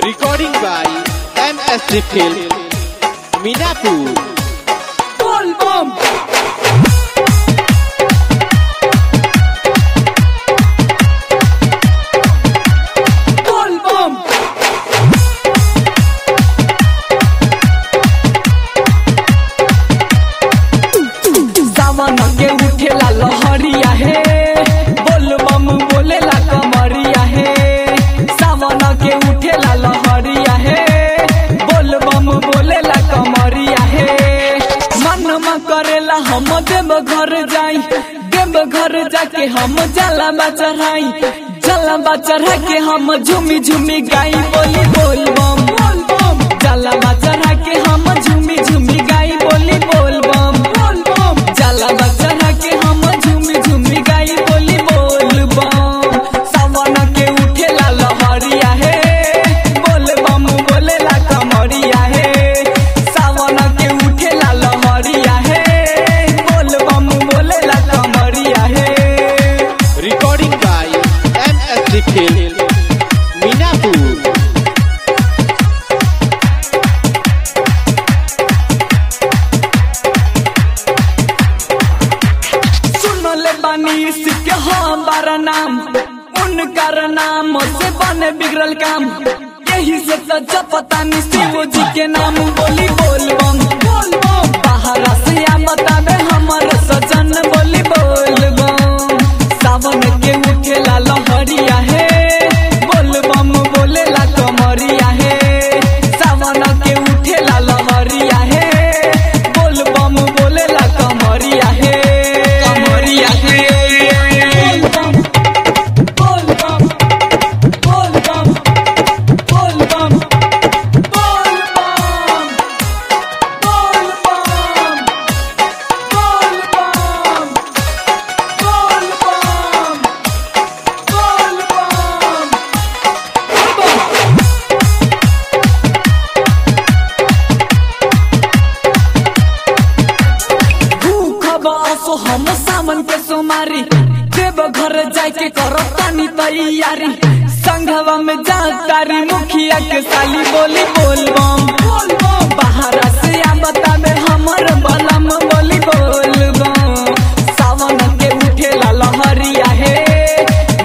Recording by MSG Film, Minapur. Bol bom. Bol bom. सावन के उठेला लहरिया है, बोल बम बोलेला कमरिया है। सावन के उठेला लहरिया है, बोल बम बोलेला कमरिया है। मन में करेला हम देव घर जाई, देव घर जाके हम जलवा चढ़ाई, जलवा चढ़ा के हम झूमी झूमी गाई, बोली बोल बम बोल बम। जलवा चढ़ा के हम झूमी झूमी गाई, बोली बोल बम बोल बम। जलवा चढ़ा के हम झूमी झूमी गाई, बोली बोल बम। सावन के उठेला लहरिया है, बोल बम बोलेला कमरिया है। सावन के उठेला लहरिया है, बोल बम बोलेला कमरिया है। Recording by MSG Film, Minapur. सुनले बानी सिक्के हमारा नाम, उनकर नाम से बने बिगड़ल काम। यही से तो जपतानी शिव जी के नाम, बोली बोल बम बोल बम। बाहर से आ बतावे हमर सजन, बोली बोल बम। सावन के उठेला लहरिया है, बोल बम बोलेला कमरिया है। सावन के उठेला लहरिया है, बोल बम बोलेला कमरिया है। कमरिया है। बोल बम बोल बम बोल बम बोल बम बोल बम बोल बम बोल बम बोल बम। भूख बसो हम सावन के सोमारी, देव घर जाके करो तानी तैयारी। संघवा में जा तारी मुखिया के साली, बोली बोल बम बोल बम। बाहर से आ बतावे हमर बलम, बोली बोल बम। सावन के उठेला लहरिया है,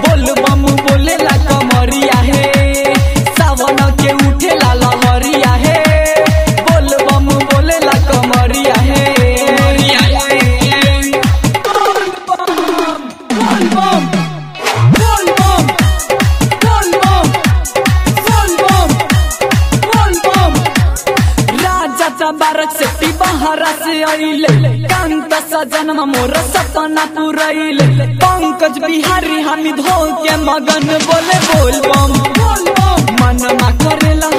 बोल बम बोलेला कमरिया है। सावन के उठेला लहरिया है, बोल बम बोलेला कमरिया है। बोल बम बोल बम बोल बम बोल बम बोल बम। राजा तबारक से बाहर से आइले, कांता सजन मोर सपना पुरैले। पंकज बिहारी हामिद हो के मगन, बोले बोल बम बोल बम। मन मा करेला